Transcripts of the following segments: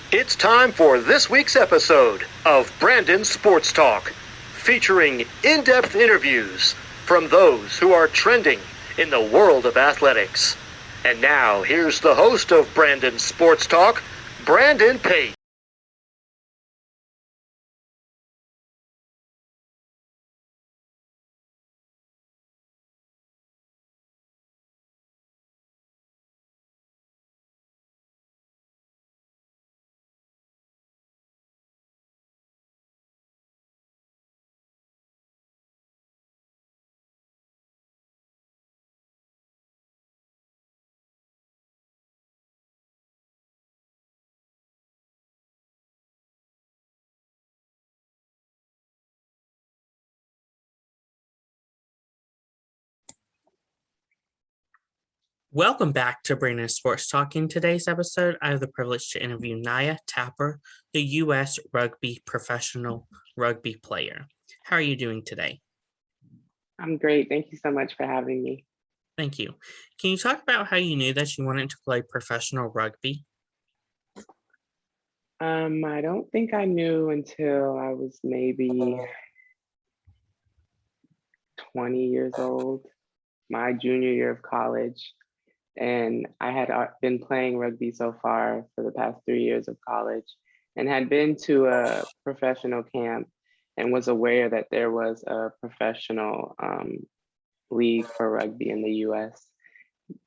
It's time for this week's episode of Brandon's Sports Talk, featuring in-depth interviews from those who are trending in the world of athletics. And now, here's the host of Brandon's Sports Talk, Brandon Pate. Welcome back to Brandon Sports Talk. In today's episode, I have the privilege to interview Naya Tapper, the U.S. rugby professional rugby player. How are you doing today? I'm great. Thank you so much for having me. Thank you. Can you talk about how you knew that you wanted to play professional rugby? I don't think I knew until I was maybe 20 years old, my junior year of college. And I had been playing rugby so far for the past 3 years of college and had been to a professional camp and was aware that there was a professional league for rugby in the US.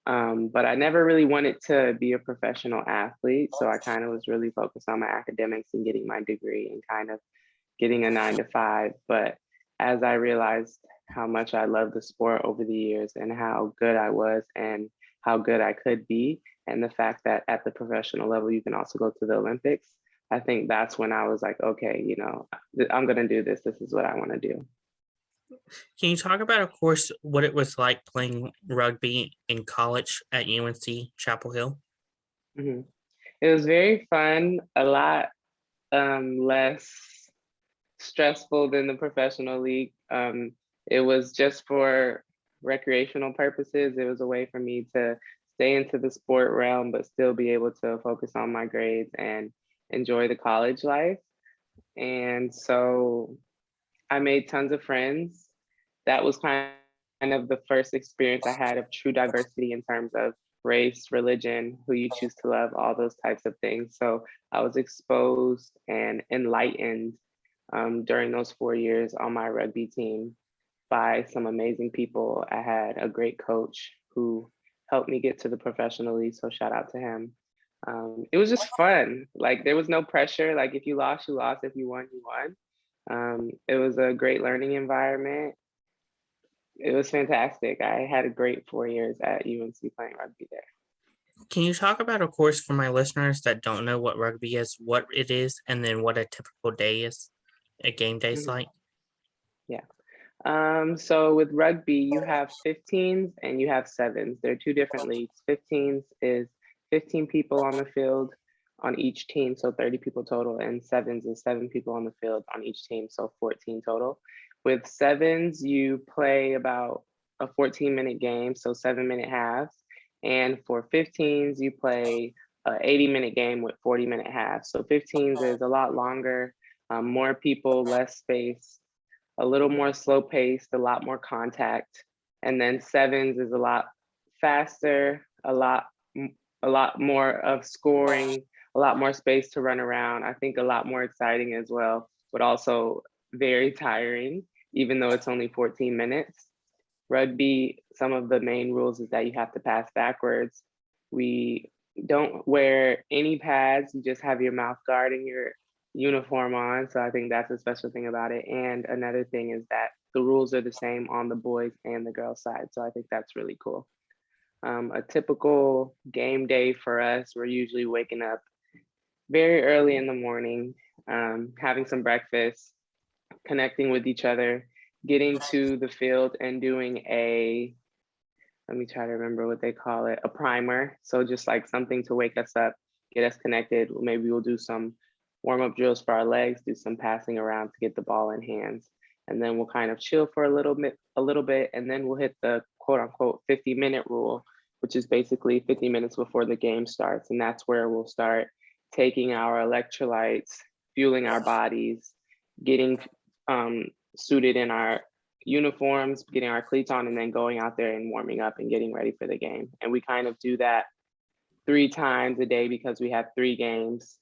But I never really wanted to be a professional athlete. So I kind of was really focused on my academics and getting my degree and kind of getting a 9 to 5. But as I realized how much I loved the sport over the years and how good I was and how good I could be, and the fact that at the professional level, you can also go to the Olympics, I think that's when I was like, okay, I'm going to do this. This is what I want to do. Can you talk about, of course, what it was like playing rugby in college at UNC Chapel Hill? Mm-hmm. It was very fun, a lot less stressful than the professional league. It was just for recreational purposes. It was a way for me to stay into the sport realm, but still be able to focus on my grades and enjoy the college life. And so I made tons of friends. That was kind of the first experience I had of true diversity in terms of race, religion, who you choose to love, all those types of things. So I was exposed and enlightened during those 4 years on my rugby team by some amazing people. I had a great coach who helped me get to the professional league. So shout out to him. It was just fun. Like there was no pressure. Like if you lost, you lost. If you won, you won. It was a great learning environment. It was fantastic. I had a great 4 years at UNC playing rugby there. Can you talk about, of course, for my listeners that don't know what rugby is, what it is, and then what a typical day is, a game day is like? Yeah. So with rugby, you have 15s and you have sevens. They're two different leagues. 15s is 15 people on the field on each team, so 30 people total, and sevens is 7 people on the field on each team, so 14 total. With sevens, you play about a 14-minute game, so 7-minute halves. And for 15s, you play an 80-minute game with 40-minute halves. So 15s is a lot longer, more people, less space, a little more slow paced, a lot more contact. And then sevens is a lot faster, a lot more of scoring, a lot more space to run around. I think a lot more exciting as well, but also very tiring, even though it's only 14 minutes. Rugby, some of the main rules is that you have to pass backwards. We don't wear any pads, you just have your mouth guard and your uniform on. So I think that's a special thing about it. And another thing is that the rules are the same on the boys and the girls side. So I think that's really cool. A typical game day for us, we're usually waking up very early in the morning, having some breakfast, connecting with each other, getting to the field and doing let me try to remember what they call it, a primer. So just like something to wake us up, get us connected. Maybe we'll do some warm-up drills for our legs, do some passing around to get the ball in hands. And then we'll kind of chill for a little bit, and then we'll hit the quote unquote 50-minute rule, which is basically 50 minutes before the game starts. And that's where we'll start taking our electrolytes, fueling our bodies, getting suited in our uniforms, getting our cleats on, and then going out there and warming up and getting ready for the game. And we kind of do that 3 times a day because we have 3 games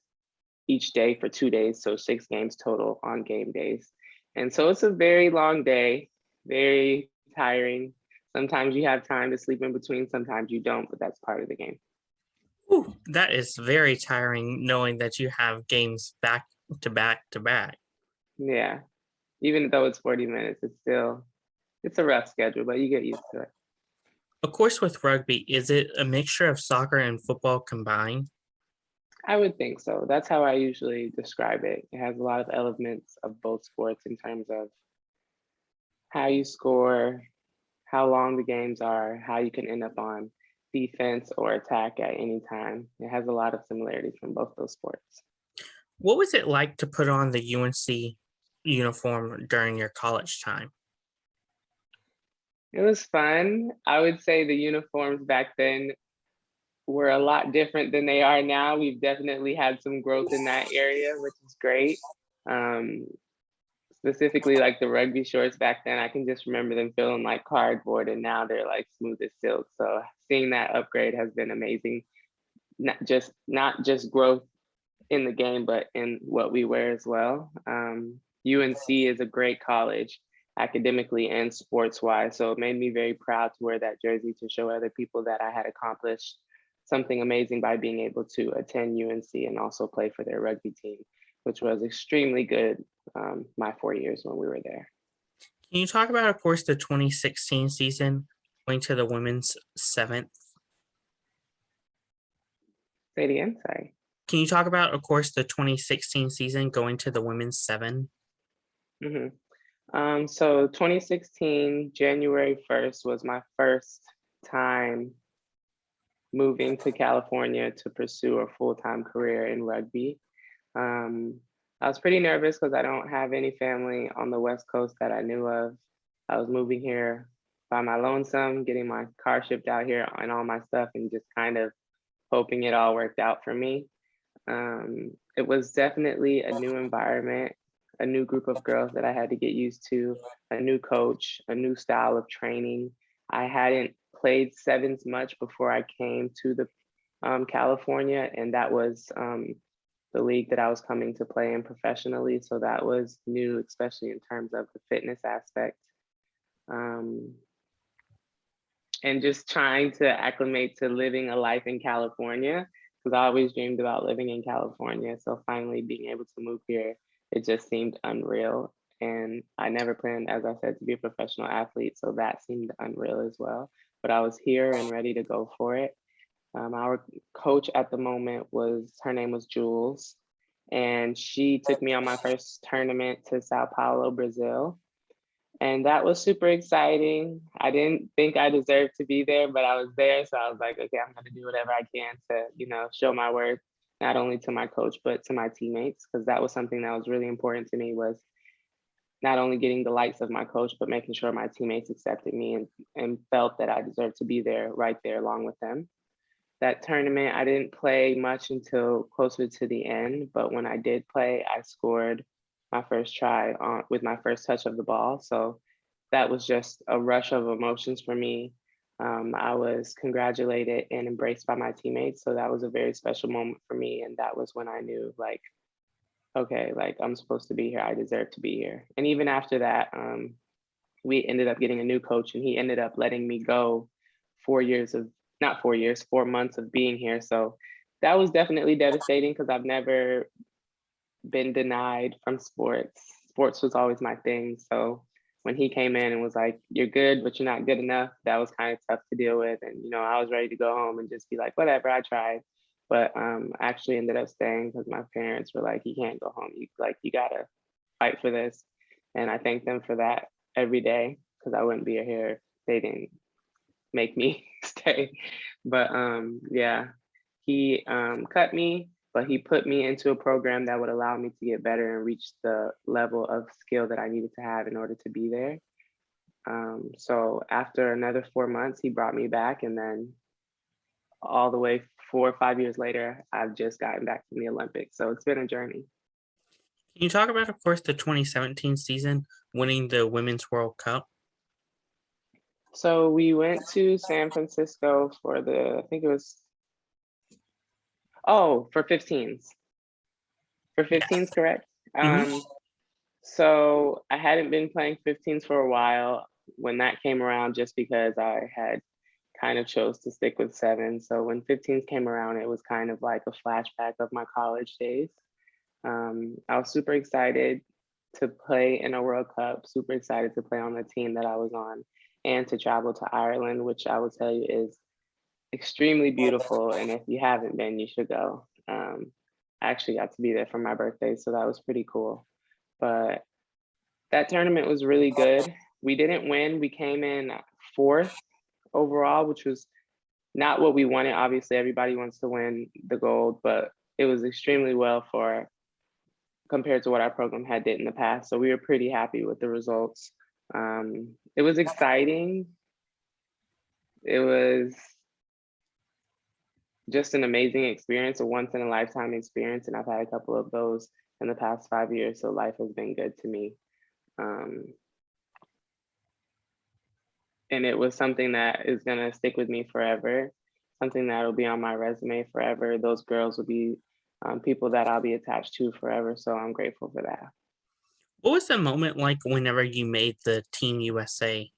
each day for 2 days, so 6 games total on game days. And so it's a very long day, very tiring. Sometimes you have time to sleep in between, sometimes you don't, but that's part of the game. Ooh, that is very tiring knowing that you have games back to back to back. Yeah, even though it's 40 minutes, it's a rough schedule, but you get used to it. Of course, with rugby, is it a mixture of soccer and football combined? I would think so. That's how I usually describe it. It has a lot of elements of both sports in terms of how you score, how long the games are, how you can end up on defense or attack at any time. It has a lot of similarities from both those sports. What was it like to put on the UNC uniform during your college time? It was fun. I would say the uniforms back then were a lot different than they are now. We've definitely had some growth in that area, which is great. Specifically like the rugby shorts back then, I can just remember them feeling like cardboard, and now they're like smooth as silk. So seeing that upgrade has been amazing. Not just growth in the game, but in what we wear as well. UNC is a great college academically and sports wise. So it made me very proud to wear that jersey to show other people that I had accomplished something amazing by being able to attend UNC and also play for their rugby team, which was extremely good my 4 years when we were there. Can you talk about, of course, the 2016 season going to the women's 7th? Say it again, sorry. Can you talk about, of course, the 2016 season going to the women's 7? So 2016, January 1st was my first time moving to California to pursue a full-time career in rugby. I was pretty nervous because I don't have any family on the West Coast that I knew of. I was moving here by my lonesome, getting my car shipped out here and all my stuff, and just kind of hoping it all worked out for me. It was definitely a new environment, a new group of girls that I had to get used to, a new coach, a new style of training. I hadn't played sevens much before I came to the California, and that was the league that I was coming to play in professionally. So that was new, especially in terms of the fitness aspect. And just trying to acclimate to living a life in California, because I always dreamed about living in California. So finally being able to move here, it just seemed unreal. And I never planned, as I said, to be a professional athlete. So that seemed unreal as well. But I was here and ready to go for it. Our coach at the moment her name was Jules. And she took me on my first tournament to Sao Paulo, Brazil. And that was super exciting. I didn't think I deserved to be there, but I was there. So I was like, okay, I'm gonna do whatever I can to, show my worth, not only to my coach, but to my teammates. Because that was something that was really important to me, was not only getting the likes of my coach, but making sure my teammates accepted me and felt that I deserved to be there, right there along with them. That tournament, I didn't play much until closer to the end, but when I did play, I scored my first try with my first touch of the ball. So that was just a rush of emotions for me. I was congratulated and embraced by my teammates. So that was a very special moment for me. And that was when I knew, like, okay, like I'm supposed to be here. I deserve to be here. And even after that, we ended up getting a new coach, and he ended up letting me go 4 months of being here. So that was definitely devastating because I've never been denied from sports. Sports was always my thing. So when he came in and was like, you're good, but you're not good enough, that was kind of tough to deal with. And, I was ready to go home and just be like, whatever, I tried. But I actually ended up staying because my parents were like, you can't go home. You gotta fight for this. And I thank them for that every day, because I wouldn't be here if they didn't make me stay. But yeah, he cut me, but he put me into a program that would allow me to get better and reach the level of skill that I needed to have in order to be there. So after another 4 months, he brought me back, and then all the way 4 or 5 years later, I've just gotten back from the Olympics. So it's been a journey. Can you talk about, of course, the 2017 season, winning the Women's World Cup? So we went to San Francisco for I think it was, for 15s. For 15s, correct? Mhm. So I hadn't been playing 15s for a while when that came around, just because I had kind of chose to stick with 7. So when 15s came around, it was kind of like a flashback of my college days. I was super excited to play in a World Cup, super excited to play on the team that I was on, and to travel to Ireland, which I will tell you is extremely beautiful. And if you haven't been, you should go. I actually got to be there for my birthday, so that was pretty cool. But that tournament was really good. We didn't win. We came in 4th overall, which was not what we wanted. Obviously, everybody wants to win the gold, but it was extremely well compared to what our program had did in the past. So we were pretty happy with the results. It was exciting. It was just an amazing experience, a once in a lifetime experience. And I've had a couple of those in the past 5 years. So life has been good to me. And it was something that is going to stick with me forever, something that will be on my resume forever. Those girls will be people that I'll be attached to forever. So I'm grateful for that. What was the moment like whenever you made the Team USA?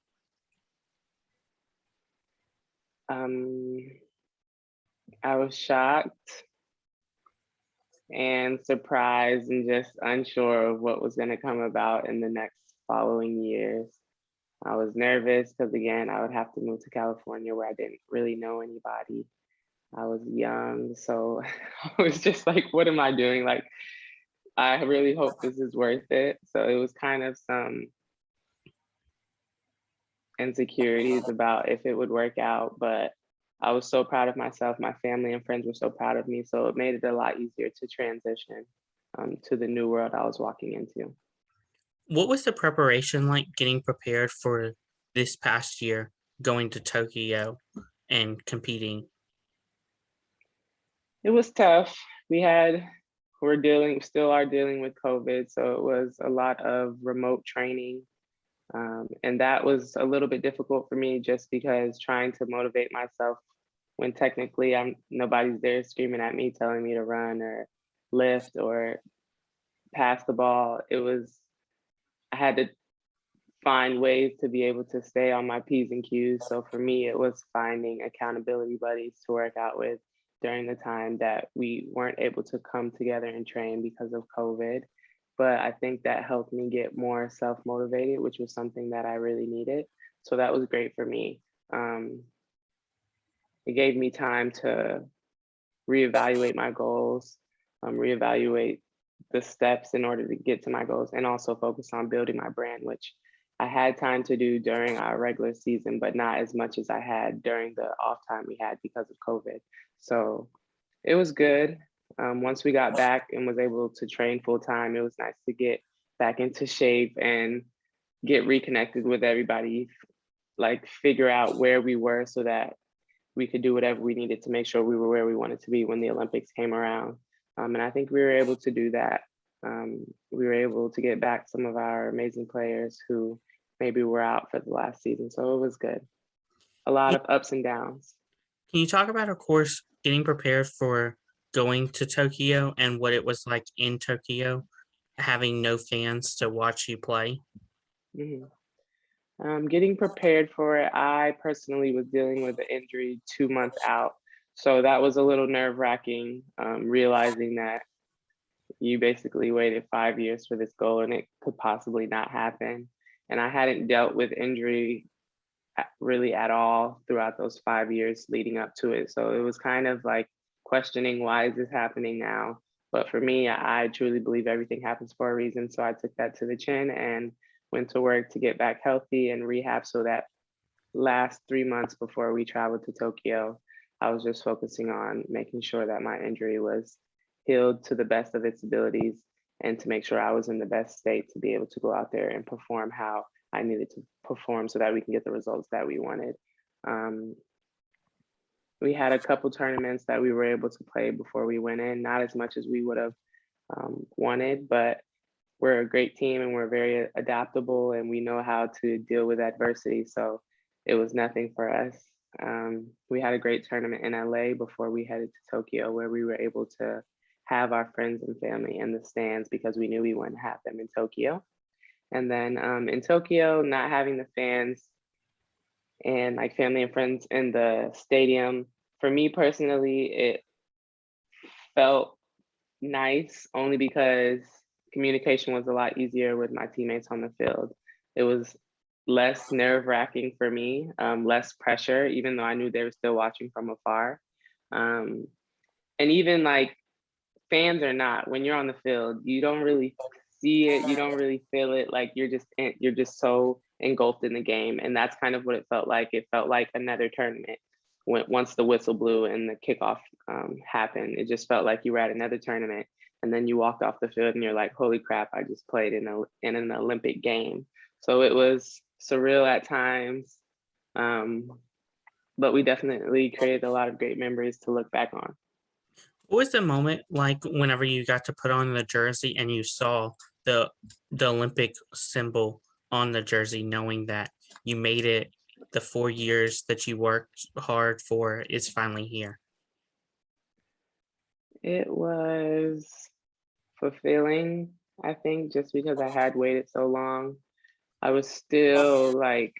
I was shocked and surprised and just unsure of what was going to come about in the next following years. I was nervous because, again, I would have to move to California where I didn't really know anybody. I was young, so I was just like, what am I doing? Like, I really hope this is worth it. So it was kind of some insecurities about if it would work out, but I was so proud of myself. My family and friends were so proud of me. So it made it a lot easier to transition to the new world I was walking into. What was the preparation like getting prepared for this past year, going to Tokyo and competing? It was tough. Still are dealing with COVID. So it was a lot of remote training. And that was a little bit difficult for me just because trying to motivate myself when technically nobody's there screaming at me, telling me to run or lift or pass the ball. I had to find ways to be able to stay on my P's and Q's. So for me, it was finding accountability buddies to work out with during the time that we weren't able to come together and train because of COVID. But I think that helped me get more self-motivated, which was something that I really needed. So that was great for me. It gave me time to reevaluate my goals, reevaluate the steps in order to get to my goals, and also focus on building my brand, which I had time to do during our regular season, but not as much as I had during the off time we had because of COVID. So it was good. Once we got back and was able to train full time, it was nice to get back into shape and get reconnected with everybody, like figure out where we were so that we could do whatever we needed to make sure we were where we wanted to be when the Olympics came around. And I think we were able to do that. We were able to get back some of our amazing players who maybe were out for the last season. So it was good. A lot of ups and downs. Can you talk about, of course, getting prepared for going to Tokyo and what it was like in Tokyo, having no fans to watch you play? Mhm. Getting prepared for it, I personally was dealing with an injury 2 months out. So that was a little nerve wracking, realizing that you basically waited 5 years for this goal and it could possibly not happen. And I hadn't dealt with injury really at all throughout those 5 years leading up to it. So it was kind of like questioning, why is this happening now? But for me, I truly believe everything happens for a reason. So I took that to the chin and went to work to get back healthy and rehab, so that last 3 months before we traveled to Tokyo, I was just focusing on making sure that my injury was healed to the best of its abilities and to make sure I was in the best state to be able to go out there and perform how I needed to perform so that we can get the results that we wanted. we had a couple tournaments that we were able to play before we went in, not as much as we would have wanted, but we're a great team and we're very adaptable and we know how to deal with adversity. So it was nothing for us. We had a great tournament in LA before we headed to Tokyo, where we were able to have our friends and family in the stands because we knew we wouldn't have them in Tokyo. And then in Tokyo, not having the fans and like family and friends in the stadium, for me personally, it felt nice only because communication was a lot easier with my teammates on the field. It was less nerve-wracking for me, less pressure, even though I knew they were still watching from afar. And even like fans or not, when you're on the field, you don't really see it, you don't really feel it. Like you're just so engulfed in the game, and that's kind of what it felt like. It felt like another tournament. Once the whistle blew and the kickoff happened, it just felt like you were at another tournament. And then you walked off the field and you're like, "Holy crap! I just played in an Olympic game." So it was surreal at times, but we definitely created a lot of great memories to look back on. What was the moment like whenever you got to put on the jersey and you saw the Olympic symbol on the jersey, knowing that you made it, the 4 years that you worked hard for is finally here? It was fulfilling, I think, just because I had waited so long. I was still like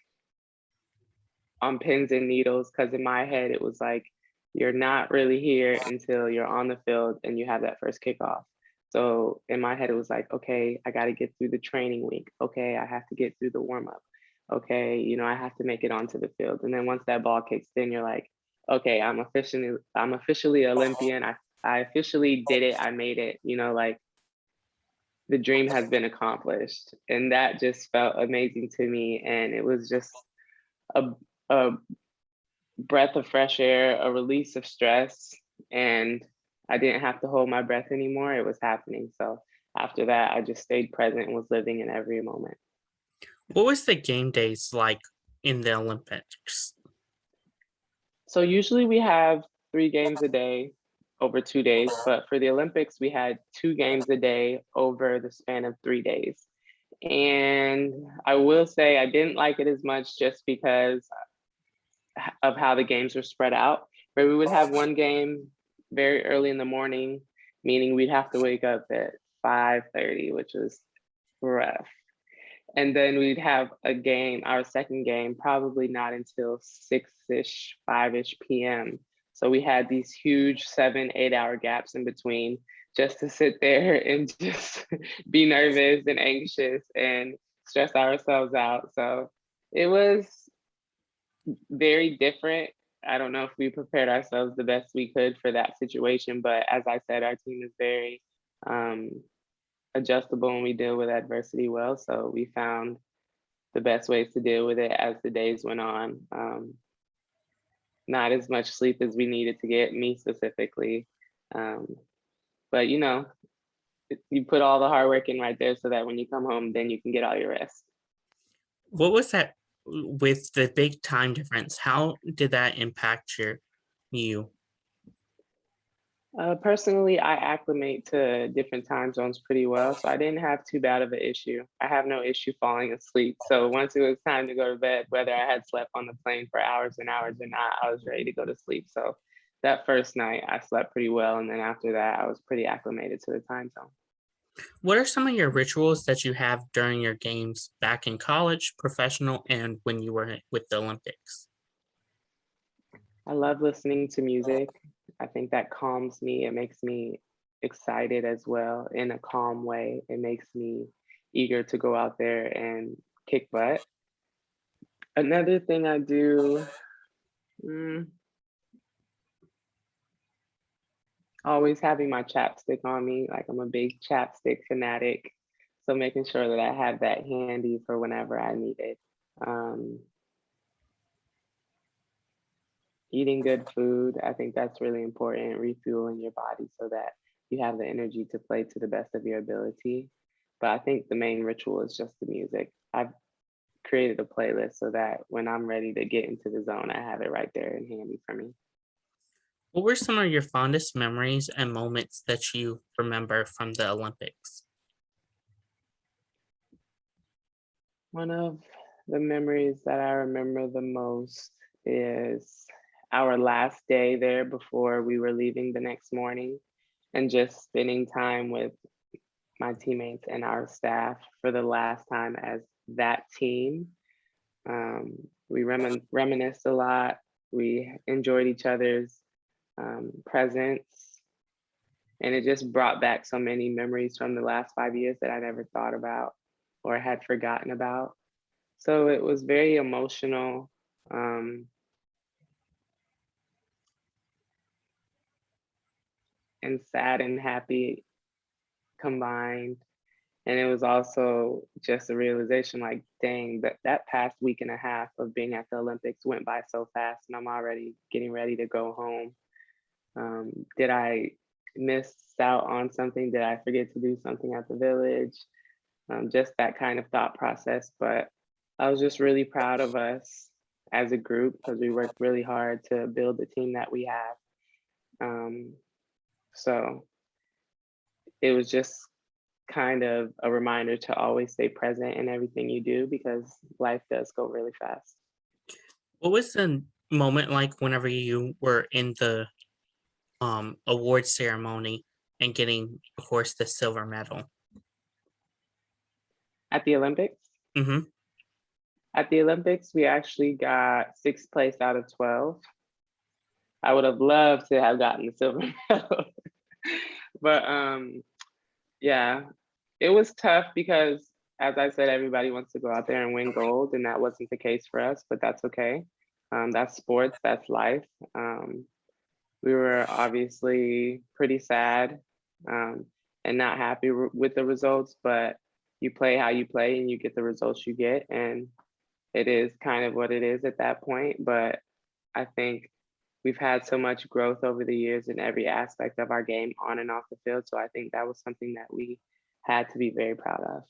on pins and needles because in my head it was like, you're not really here until you're on the field and you have that first kickoff. So in my head it was like, okay, I got to get through the training week. Okay, I have to get through the warm up. Okay, I have to make it onto the field. And then once that ball kicks in, you're like, okay, I'm officially Olympian. I officially did it. I made it. Like the dream has been accomplished, and that just felt amazing to me. And it was just a, a breath of fresh air, a release of stress, and I didn't have to hold my breath anymore. It was happening. So after that, I just stayed present and was living in every moment. What was the game days like in the Olympics? So usually we have 3 games a day over 2 days, but for the Olympics, we had 2 games a day over the span of 3 days. And I will say I didn't like it as much just because of how the games were spread out, where we would have one game very early in the morning, meaning we'd have to wake up at 5:30, which was rough. And then we'd have a game, our second game, probably not until 6-ish, 5-ish p.m. So we had these huge 7-8 hour gaps in between just to sit there and just be nervous and anxious and stress ourselves out. So it was very different. I don't know if we prepared ourselves the best we could for that situation, but as I said, our team is very adjustable and we deal with adversity well. So we found the best ways to deal with it as the days went on. Not as much sleep as we needed to get, me specifically. But you put all the hard work in right there so that when you come home, then you can get all your rest. What was that with the big time difference? How did that impact you? Personally, I acclimate to different time zones pretty well, so I didn't have too bad of an issue. I have no issue falling asleep. So once it was time to go to bed, whether I had slept on the plane for hours and hours or not, I was ready to go to sleep. So that first night, I slept pretty well, and then after that, I was pretty acclimated to the time zone. What are some of your rituals that you have during your games back in college, professional, and when you were with the Olympics? I love listening to music. I think that calms me. It makes me excited as well in a calm way. It makes me eager to go out there and kick butt. Another thing I do, always having my chapstick on me. Like I'm a big chapstick fanatic. So making sure that I have that handy for whenever I need it. Eating good food, I think that's really important, refueling your body so that you have the energy to play to the best of your ability. But I think the main ritual is just the music. I've created a playlist so that when I'm ready to get into the zone, I have it right there and handy for me. What were some of your fondest memories and moments that you remember from the Olympics? One of the memories that I remember the most is our last day there before we were leaving the next morning, and just spending time with my teammates and our staff for the last time as that team. We reminisced a lot. We enjoyed each other's presence, and it just brought back so many memories from the last 5 years that I never thought about or had forgotten about. So it was very emotional, um, and sad and happy combined. And it was also just a realization like, dang, that past week and a half of being at the Olympics went by so fast, and I'm already getting ready to go home. Did I miss out on something? Did I forget to do something at the village? Just that kind of thought process. But I was just really proud of us as a group because we worked really hard to build the team that we have. So it was just kind of a reminder to always stay present in everything you do because life does go really fast. What was the moment like whenever you were in the award ceremony and getting, of course, the silver medal? At the Olympics, Mm-hmm. we actually got sixth place out of 12. I would have loved to have gotten the silver medal. But yeah, it was tough because, as I said, everybody wants to go out there and win gold, and that wasn't the case for us, but that's okay. That's sports, that's life. We were obviously pretty sad, and not happy with the results, but you play how you play and you get the results you get. And it is kind of what it is at that point. But I think we've had so much growth over the years in every aspect of our game on and off the field. So I think that was something that we had to be very proud of.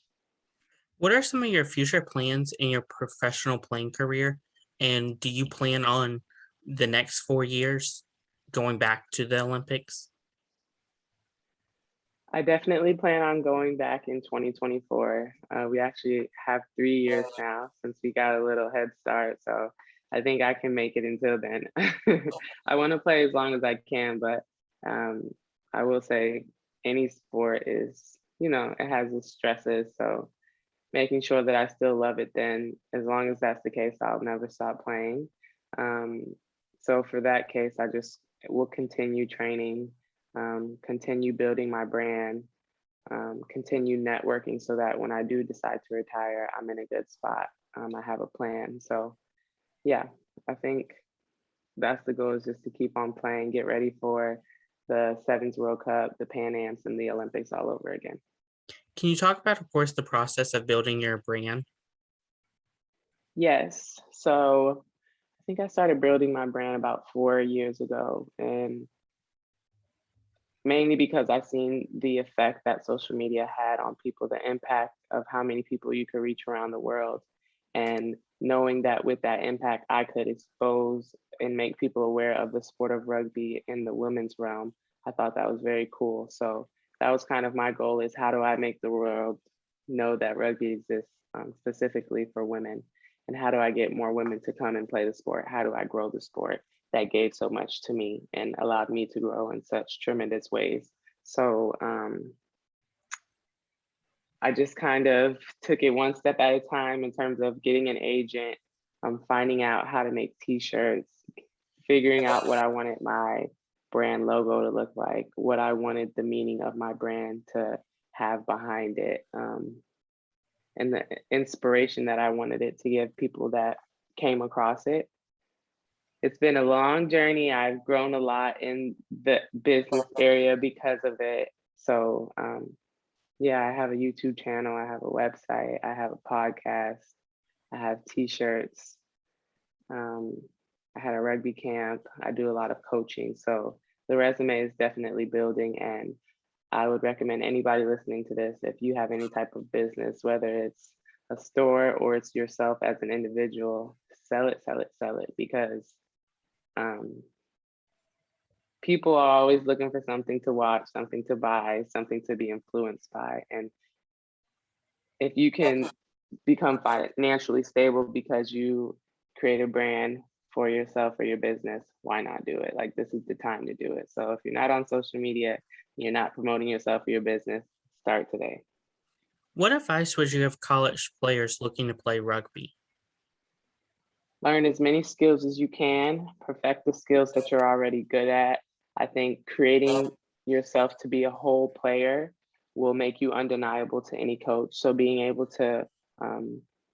What are some of your future plans in your professional playing career? And do you plan on the next 4 years going back to the Olympics? I definitely plan on going back in 2024. We actually have 3 years now since we got a little head start. So I think I can make it until then. I want to play as long as I can, but um, I will say any sport is, it has its stresses. So making sure that I still love it then, as long as that's the case, I'll never stop playing. Um, so for that case, I just will continue training, continue building my brand, continue networking so that when I do decide to retire, I'm in a good spot. I have a plan. So yeah, I think that's the goal, is just to keep on playing, get ready for the Sevens World Cup, the Pan Ams, and the Olympics all over again. Can you talk about, of course, the process of building your brand? Yes. So I think I started building my brand about 4 years ago, and mainly because I've seen the effect that social media had on people, the impact of how many people you could reach around the world. And knowing that with that impact, I could expose and make people aware of the sport of rugby in the women's realm, I thought that was very cool. So that was kind of my goal, is how do I make the world know that rugby exists, specifically for women? And how do I get more women to come and play the sport? How do I grow the sport that gave so much to me and allowed me to grow in such tremendous ways? So I just kind of took it one step at a time in terms of getting an agent, finding out how to make t-shirts, figuring out what I wanted my brand logo to look like, what I wanted the meaning of my brand to have behind it, and the inspiration that I wanted it to give people that came across it. It's been a long journey. I've grown a lot in the business area because of it. So yeah, I have a YouTube channel, I have a website, I have a podcast, I have t-shirts. I had a rugby camp. I do a lot of coaching. So the resume is definitely building, and I would recommend anybody listening to this, if you have any type of business, whether it's a store or it's yourself as an individual, sell it, sell it, sell it, because people are always looking for something to watch, something to buy, something to be influenced by. And if you can become financially stable because you create a brand for yourself or your business, why not do it? Like, this is the time to do it. So if you're not on social media, you're not promoting yourself or your business, start today. What advice would you give college players looking to play rugby? Learn as many skills as you can, perfect the skills that you're already good at. I think creating yourself to be a whole player will make you undeniable to any coach. So being able to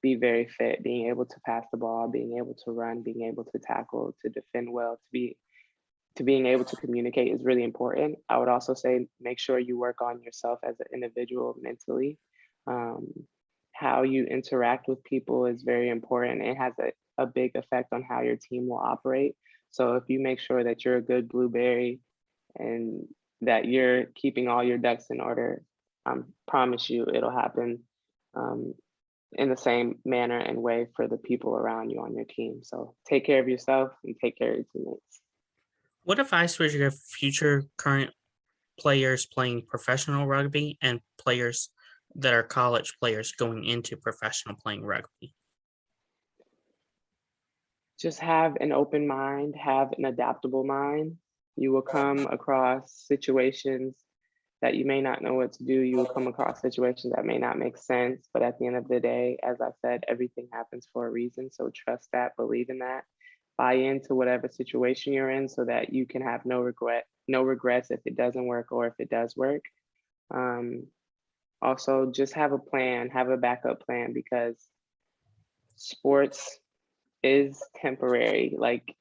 be very fit, being able to pass the ball, being able to run, being able to tackle, to defend well, to being able to communicate is really important. I would also say make sure you work on yourself as an individual mentally. How you interact with people is very important. It has a big effect on how your team will operate. So if you make sure that you're a good blueberry and that you're keeping all your ducks in order, I promise you it'll happen in the same manner and way for the people around you on your team. So take care of yourself and take care of your teammates. What advice would you give future current players playing professional rugby and players that are college players going into professional playing rugby? Just have an open mind, have an adaptable mind. You will come across situations that you may not know what to do. You will come across situations that may not make sense. But at the end of the day, as I said, everything happens for a reason. So trust that, believe in that, buy into whatever situation you're in so that you can have no regrets if it doesn't work or if it does work. Also, just have a plan, have a backup plan, because sports is temporary. Like,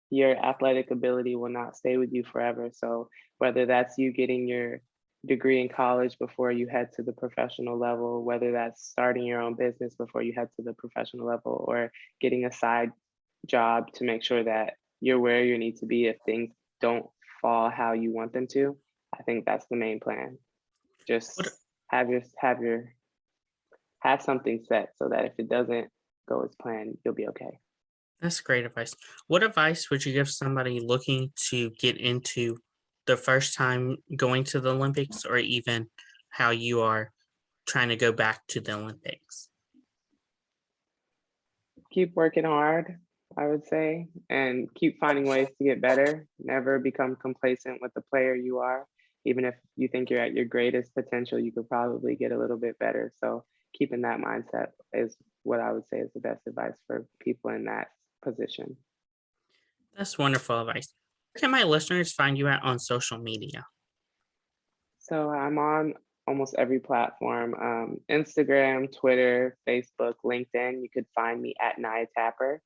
your athletic ability will not stay with you forever. So whether that's you getting your degree in college before you head to the professional level, whether that's starting your own business before you head to the professional level, or getting a side job to make sure that you're where you need to be if things don't fall how you want them to, I think that's the main plan. Just have something set so that if it doesn't go as planned, you'll be okay. That's great advice. What advice would you give somebody looking to get into the first time going to the Olympics, or even how you are trying to go back to the Olympics? Keep working hard, I would say, and keep finding ways to get better. Never become complacent with the player you are. Even if you think you're at your greatest potential, you could probably get a little bit better. So keeping that mindset is what I would say is the best advice for people in that position. That's wonderful advice. Where can my listeners find you at on social media? So I'm on almost every platform, Instagram, Twitter, Facebook, LinkedIn. You could find me at Naya Tapper,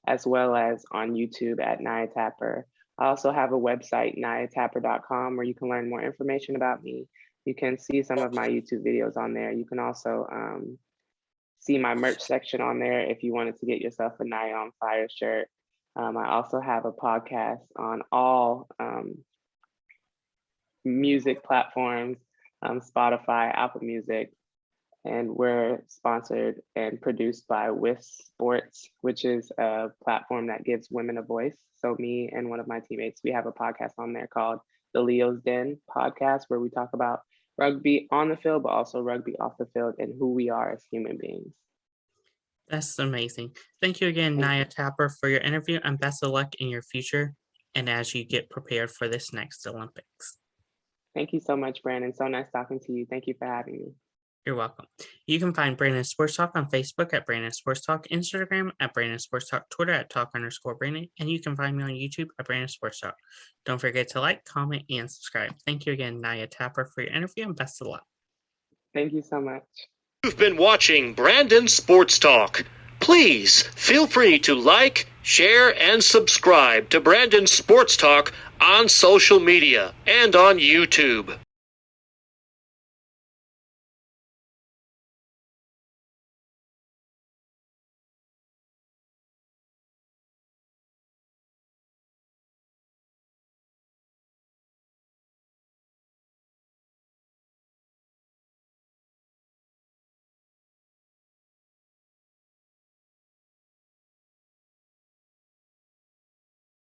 as well as on YouTube at Naya Tapper. I also have a website, nayatapper.com, where you can learn more information about me. You can see some of my YouTube videos on there. You can also see my merch section on there if you wanted to get yourself a Naya on Fire shirt. I also have a podcast on all music platforms, Spotify, Apple Music, and we're sponsored and produced by With Sports, which is a platform that gives women a voice. So me and one of my teammates, we have a podcast on there called the Leo's Den podcast, where we talk about rugby on the field, but also rugby off the field and who we are as human beings. That's amazing. Thank you again, Naya Tapper, for your interview, and best of luck in your future and as you get prepared for this next Olympics. Thank you so much, Brandon. So nice talking to you. Thank you for having me. You're welcome. You can find Brandon Sports Talk on Facebook at Brandon Sports Talk, Instagram at Brandon Sports Talk, Twitter at Talk_Brandon, and you can find me on YouTube at Brandon Sports Talk. Don't forget to like, comment, and subscribe. Thank you again, Naya Tapper, for your interview, and best of luck. Thank you so much. You've been watching Brandon Sports Talk. Please feel free to like, share, and subscribe to Brandon Sports Talk on social media and on YouTube.